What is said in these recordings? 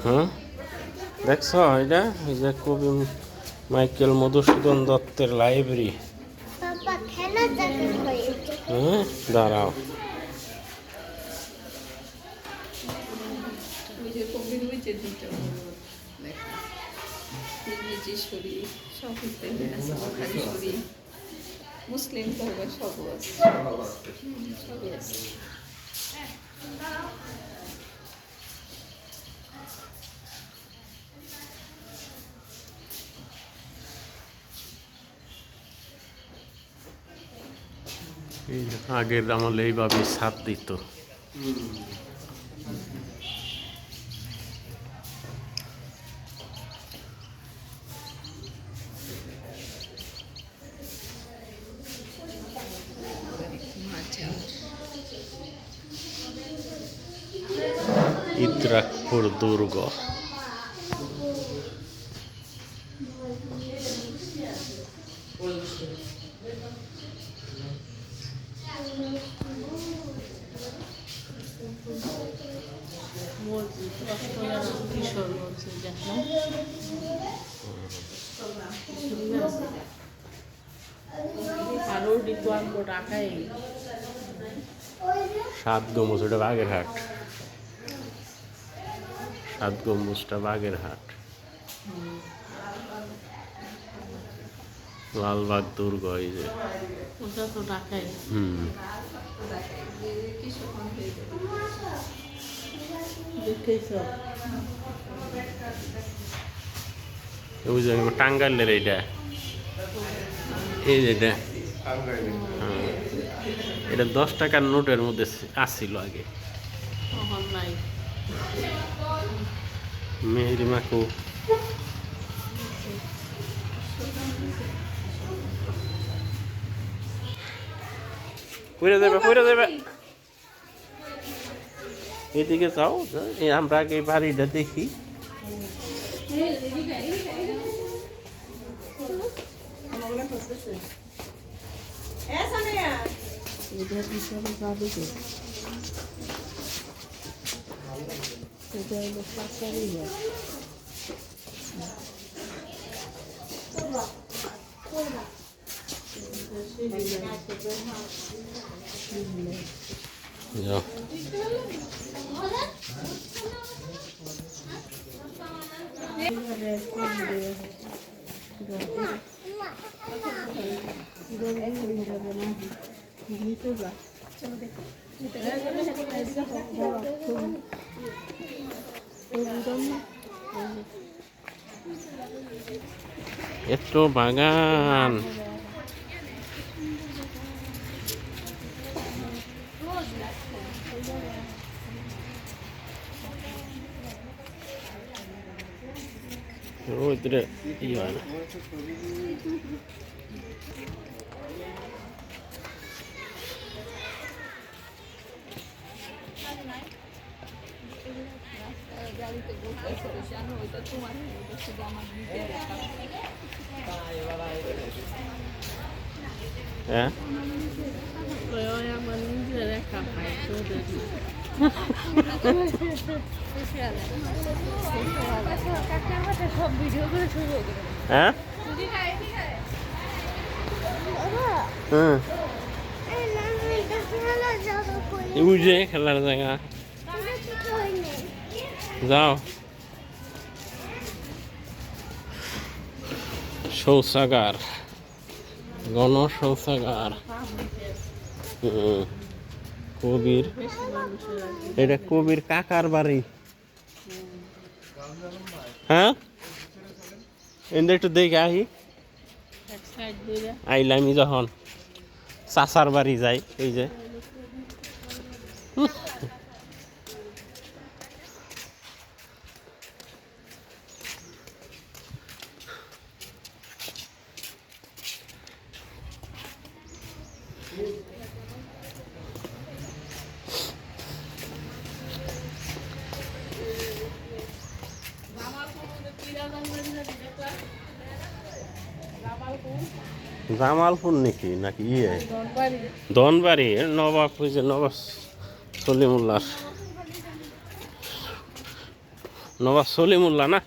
হ্যাঁ দেখছ এটা এই যে কবি মাইকেল মধুসূদন দত্তের লাইব্রেরি। হ্যাঁ দাঁড়াও মুসলিম ধর্মের সব আছে। আগের আমলে এইভাবে ছাদ দিত। ইদ্রাকপুর দুর্গ। সাত গম্বুজটা বাগেরহাট, সাত গম্বুজটা বাগেরহাট। লালবাগ দুর্গ এই যে টাঙ্গাইলের এইটা, এই যেটা এটা 10 টাকার নোটের মধ্যে আসছিল আগে। মেহেরি মাকু পড়ে যাবে এদিকে যাও, আমরা আগে বাড়িটা দেখি। এত বাগান, রোদ্রে ই হয় না। হ্যাঁ হ্যাঁ বুঝে খেলার জায়গা যাও। শৌচাগার, গণ শৌচাগার। কবির, এটা কবির কাকার বাড়ি। হ্যাঁ এনে একটু দেখে আহি, আইলামি যখন চাচার বাড়ি যাই এই যে জামালপুর নাকি ইয়ে ধনবাড়ি, নবাব হয়েছে নবাব সলিমুল্লাহ। নবাব সলিমুল্লাহ না?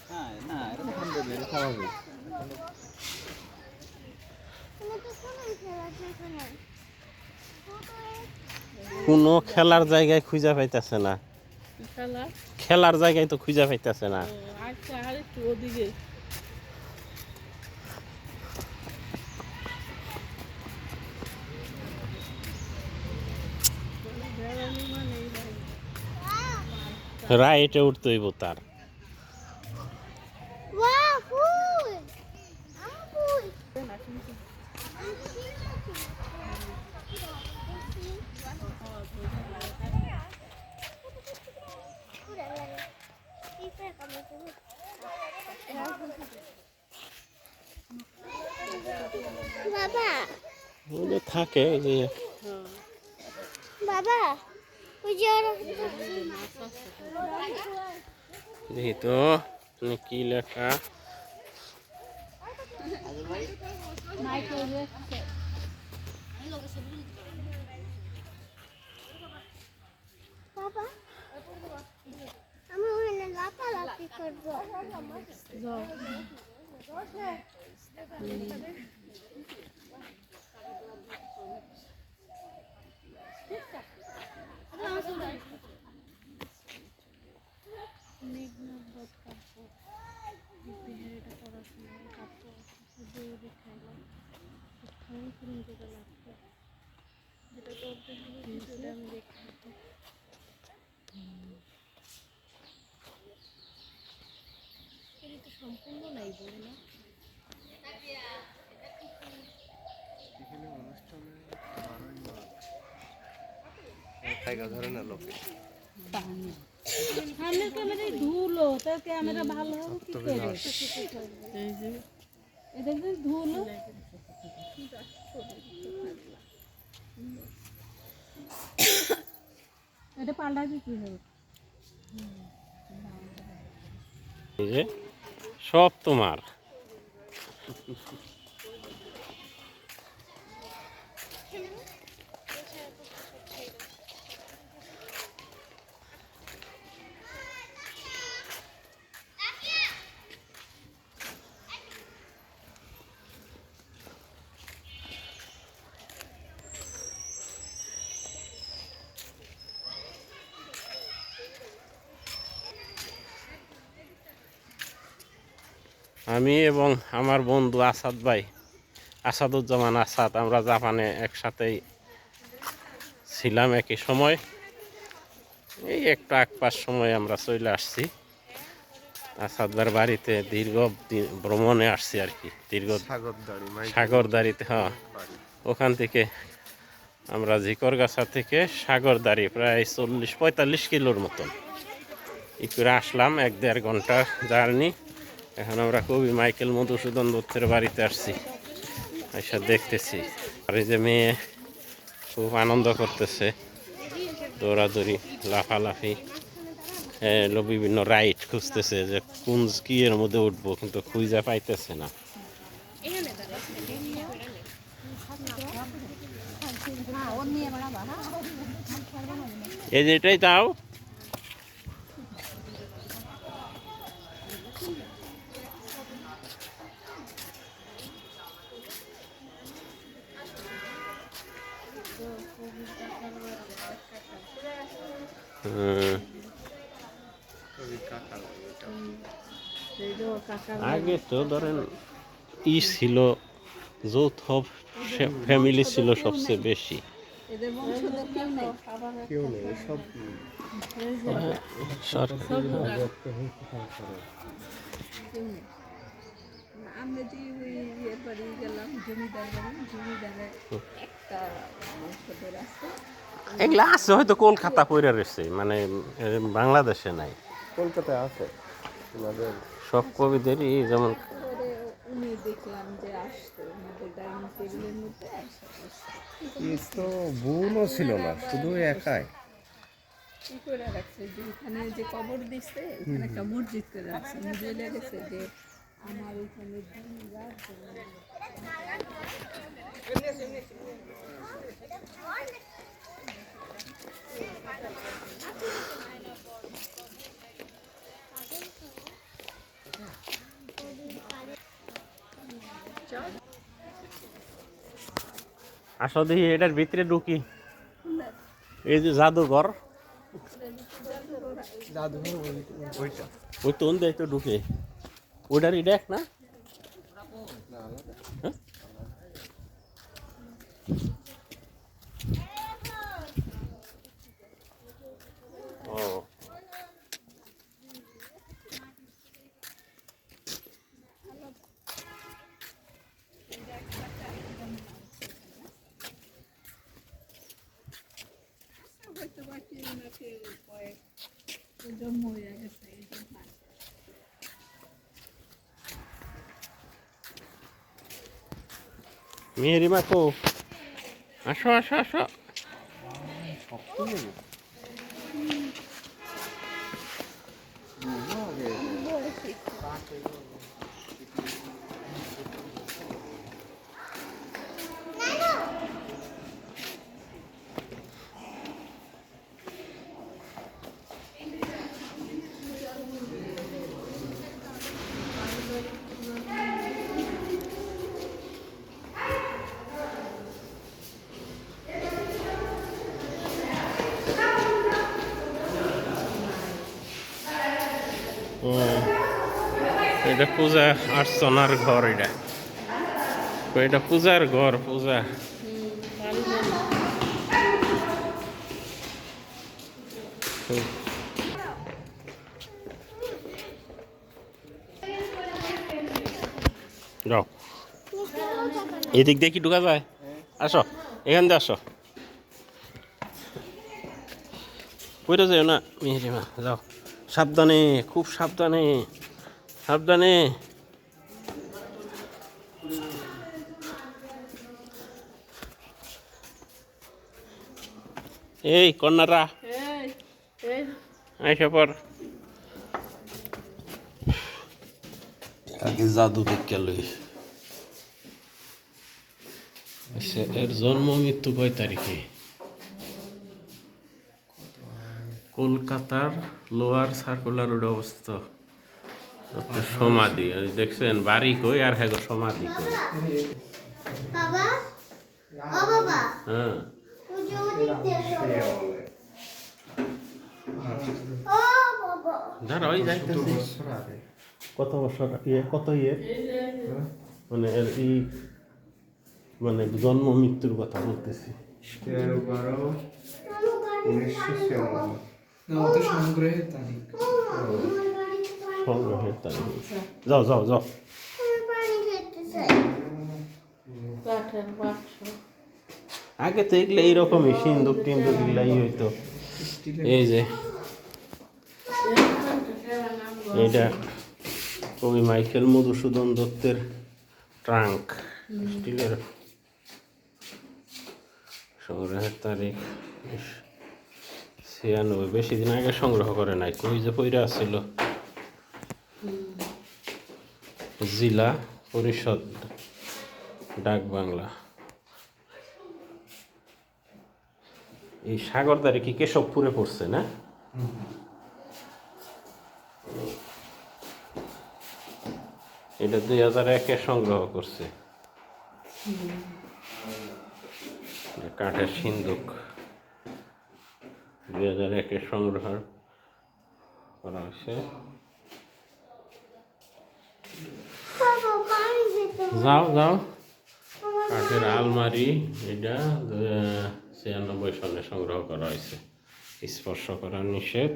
হ্যাঁ, না এটা তো সুন্দর, এটা স্বাভাবিক। কোনো খেলার জায়গায় খুঁজে পাইতেছে না, খেলা খেলার জায়গায় তো খুঁজে পাইতেছে না। আচ্ছা, আর একটু ওদিকে বেড়ানি মানে রাইটে উঠতে হইব তার। বাবা ওই যে থাকে ওই যে বাবা ওই যে দেখি তো এখানে কি লেখা। বাবা আমি ওখানে লাফালাফি করবো। সামনের ক্যামেরায় ধুলো, তার ক্যামেরা ভালো হবে কি করে? এই যে এটা যে ধুলো, এটা পাল্টা দিতে হবে। এই যে সব তোমার। আমি এবং আমার বন্ধু আসাদ ভাই, আসাদুজ্জামান আসাদ, আমরা জাপানে একসাথেই ছিলাম একই সময়। এই একটু একপাশ সময় আমরা চলে আসছি আসাদ ভাইয়ের বাড়িতে, দীর্ঘ ভ্রমণে আসছি আর কি, দীর্ঘ সাগরদাড়িতে। হ্যাঁ, ওখান থেকে আমরা ঝিকরগাছা থেকে সাগরদাড়ি প্রায় 40-45 কিলোর মতন ই করে আসলাম, 1-1.5 ঘন্টা জার্নি। এখন আমরা কবি মাইকেল মধুসূদন দত্তের বাড়িতে আসছি, এসে দেখতেছি। আর এই যে মেয়ে খুব আনন্দ করতেছে, দৌড়াদৌড়ি লাফালাফি, বিভিন্ন রাইড খুঁজতেছে যে কোন কি এর মধ্যে উঠবো, কিন্তু খুঁজে পাইতেছে না। এই যে এটাই দাও। আগে তো ধরেন ই ছিল, যৌথ ফ্যামিলি ছিল সবচেয়ে বেশি। এদের বংশধর কেউ নেই। আমরা যে ওই ইয়ের বাড়ি গেলাম, জমিদারে একটা বংশধর আছে। এগুলা আছে হয়তো কলকাতা পড়ে রয়েছে, মানে বাংলাদেশে নাই। কলকাতায় আছে সব কবিদেরই যেমন পরে উনি দেখলাম যে আসতো আমাদের ডাইনিং টেবিলের মধ্যে তো বোনও ছিল না, শুধু একাই। কি করে রাখছে যে এখানে যে কবর দিচ্ছে, ওখানে একটা মসজিদ করে রাখছে। বুঝে লেগেছে যে আমার ওখানে দিন রাত চল আসো দেখি এটার ভিতরে ঢুকি। এই যে জাদুঘর, ওই তো দেখ তো ঢুকে ওইটারই দেখ না। হ্যাঁ? ও হয়তো বা কেউ না কেউ কয়েক জন্ম হয়ে গেছে এই জন্য। মেহেরিমা কো, আসো আসো আসো। এটা পূজা অর্চনার ঘর, এটা পূজার ঘর, পূজা। যাও এদিক দিয়ে কি ঢুকা যায়? আসো এখান দিয়ে আসো, পড়ে যাও না মেহেরিমা, যাও সাবধানে, খুব সাবধানে, সাবধানে। এই কন্যারা আইসা পর, আগে জাদু দেখে লই। আচ্ছা, এর জন্ম মৃত্যু কয় তারিখে? কলকাতার লোয়ার সার্কুলার রোডে অবস্থিত একটা সমাধি। দেখছেন বাড়ি কই আর হ্যাঁ সমাধি কই। বাবা ও বাবা হ্যাঁ ওই যে ওদিক দিয়ে ও বাবা যারা ওই যাইতেছে। কত বছর কত মানে এর মানে জন্ম মৃত্যুর কথা বলতেছি। 13/12/1996। সংগ্রহের তারিখ। সংগ্রহের তারিখ। যাও যাও যাও। পানি খেতে চাই আগে তো এগুলো এইরকমই সিন্দুক টিন্দুক এগুলাই হইতো। এই যে এইটা কবি মাইকেল মধুসূদন দত্তের ট্রাঙ্ক, স্টিলের। সংগ্রহের তারিখ 96, বেশি দিন আগে সংগ্রহ করে নাই। কই যে পইরা আছিল, জেলা পরিষদ, ডাক বাংলা। এই সাগরদারে কি কেশবপুরে পড়ছে না? এটা 2001-এ সংগ্রহ করছে। কাঠের সিন্দুক 2001-এ সংগ্রহ করা হয়েছে। বাবা পানি খেতে যাও যাও। কাঠের আলমারি, এটা 96 সালে সংগ্রহ করা হয়েছে। স্পর্শ করা নিষেধ।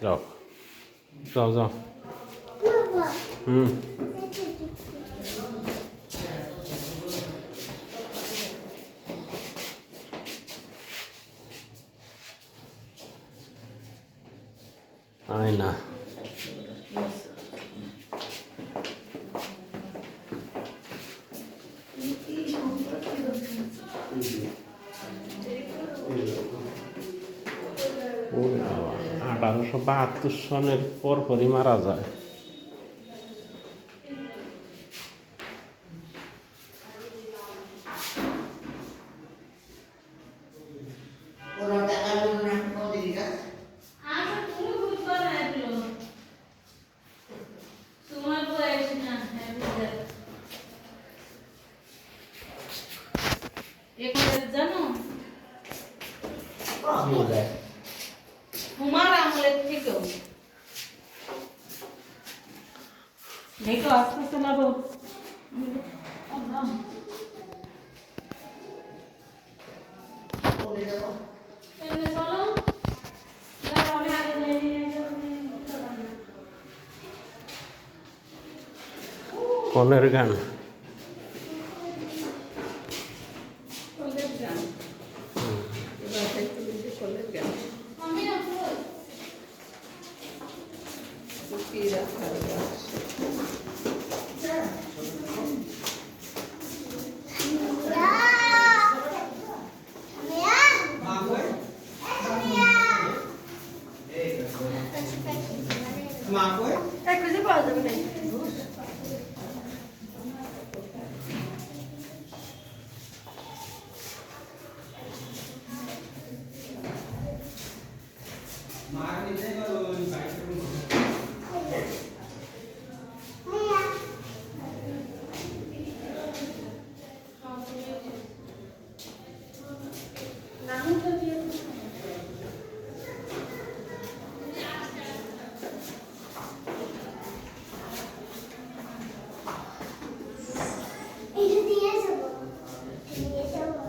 যাও যাও যাও। বাবা হুম আয়না, ও 1872 সনের পরপরই মারা যায়। দেখো আস্তে আস্তে লাবো কলের গান কলের গান এবার একটু বেশি কলের গান লুকিয়ে রাখার গাছ এটা দিয়ে যাবো দিয়ে যাবো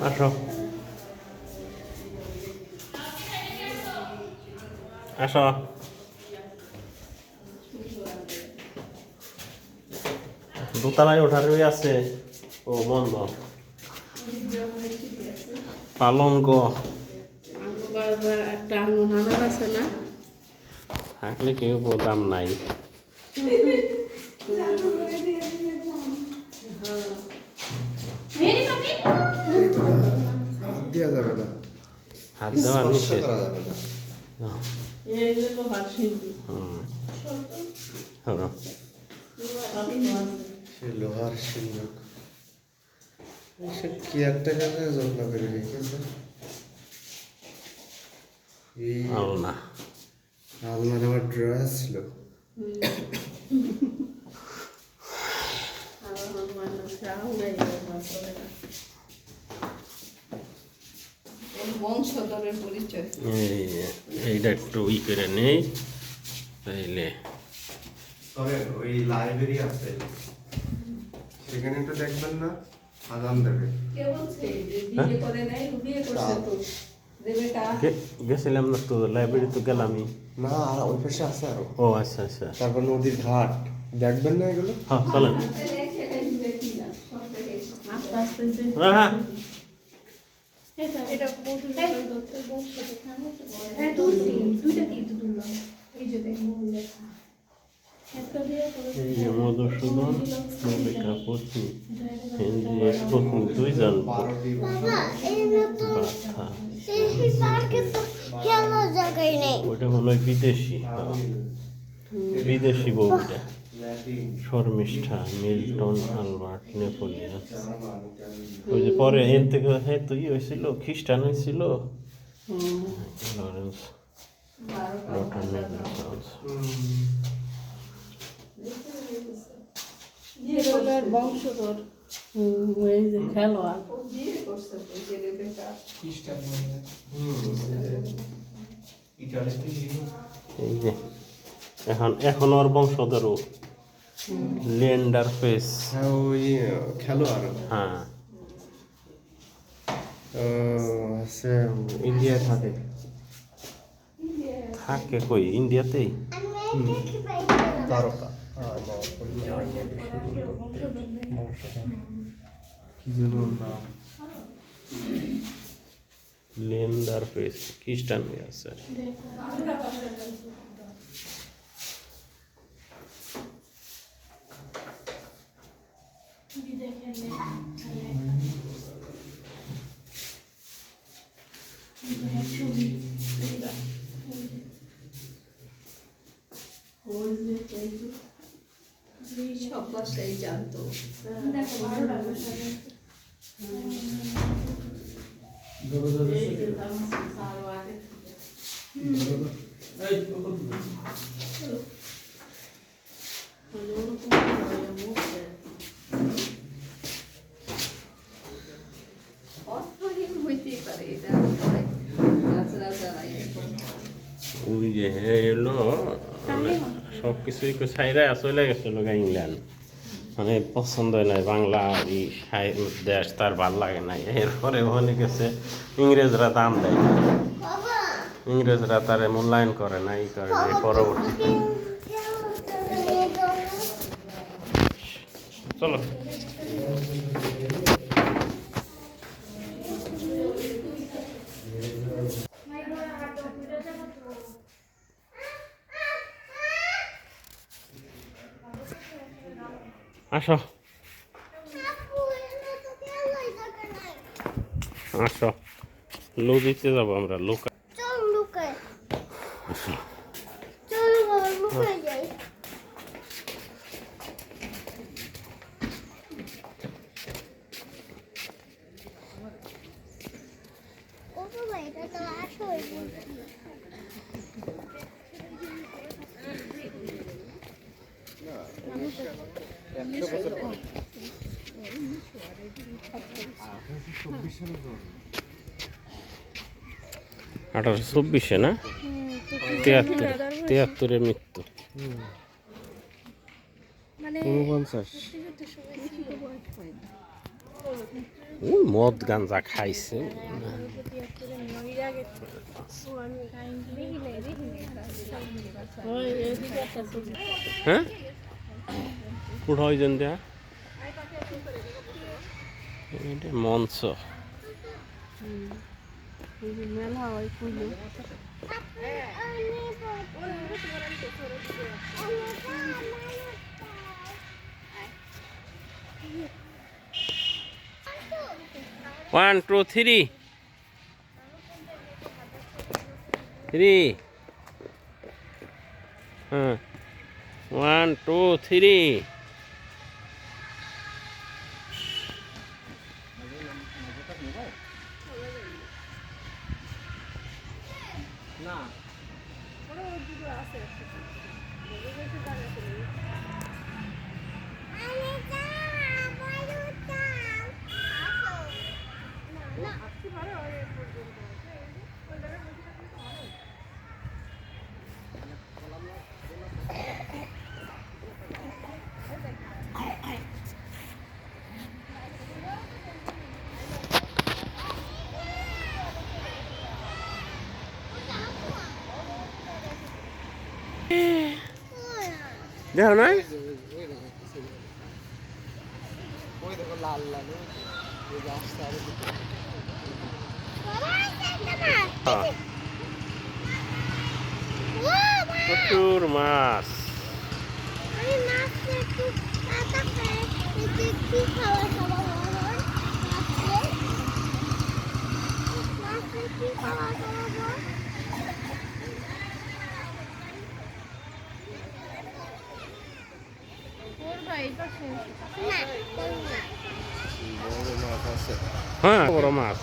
আসো আসো দোতলায় ওঠার ওই আছে ও বন্ধ পালঙ্ক একটা আঙুর হানার আছে না থাকলে কেউ দাম নাই দেওয়া যাবে না হাত দেওয়া স্পর্শ নিষেধ করা যাবে না এইগুলো তো হাত শিল্পী হলো সে লোহার সিন্ধুক সে কি একটা কাছে যত্ন করে রেখেছে এই আলনা আলমার আমার ড্রেস ছিল বংশধরের পরিচয় এইটা একটু ই করে নেই তাইলে তবে ওই লাইব্রেরি আছে সেখানে একটু দেখবেন না আজান দেবে কে বলছে যে বিয়ে করে নাই বিয়ে করছে তো দেবে কা গেছিলাম না তো লাইব্রেরি তো গেলামই না আর ওই পাশে আছে আরো ও আচ্ছা আচ্ছা তারপর নদীর ঘাট দেখবেন না এগুলো হ্যাঁ চলেন আস্তে আস্তে হ্যাঁ হ্যাঁ এটা হ্যাঁ দুইটা কি দুটো এই যে দেখুন এই যে মধুসূদন মল্লিকা পত্নী হেনরিয়েট পত্নী দুইজন বারোটি বাবা এই নতুন বাচ্চা সেই পার্কে তো খেলার জায়গায় নেই ওটা হলো বিদেশি হ্যাঁ। বিদেশি বউটা Latin Sharmishtha Milton Albert Napoleon ওই যে পরে এর থেকে হ্যাঁ তো ই হয়েছিল খ্রিস্টান হয়েছিল লরেন্স ডক্টর নেপোলিয়ন বিয়ের বংশধর এই যে খেলোয়াড় বিয়ে করছে ওই যে রেবেকা এই যে এখন ওর বংশধরও লেন্ডার ফেস হ্যাঁ ওই খেলোয়াড় হ্যাঁ সে ইন্ডিয়ায় থাকে থাকে কই ইন্ডিয়াতেই আমি দেখি পাই তারকা কি যেন নাম লেন্ডার ফেস খ্রিস্টান হয়ে আছে সব ভাষাই জানতো এই যে আরো আগে অর্থহীন হইতেই পারে এটা রাজরা যারা এরকম ওই যে এলো মানে সব কিছুই ছাইরা চলে গেছে লোক ইংল্যান্ড, মানে পছন্দ হয় নাই বাংলা এই দেশ, তার ভাল লাগে নাই। এরপরে ওখানে গেছে, ইংরেজরা দাম দেয় না, বাবা ইংরেজরা তারে মূল্যায়ন করে না, এই কারণে পরবর্তীতে চলো আসো আপু এনে তো খেলার জায়গা নাই। আসো, লুজিতে যাবো আমরা, লোকা চল লুকাই, চল বাবা লুকাই যাই। ও বাবা এটা তো আসল মুরগি। আঠারোশো চব্বিশে না, 73 মৃত্যু, ওই মদ গাঞ্জা খাইছে। হ্যাঁ উঠাই যেন দেয়া এটা মঞ্চ। মেলা হয় ফুলে ওয়ান টু থ্রি থ্রি, হ্যাঁ 1 2 3। দেখো নাই প্রচুর মাছ। আমি মাছ একটু কাটা খাই, একটু খাওয়া খাওয়া হয় মাছ একটু খাওয়া খাওয়া হয়। না হ্যাঁ বড় মাছ।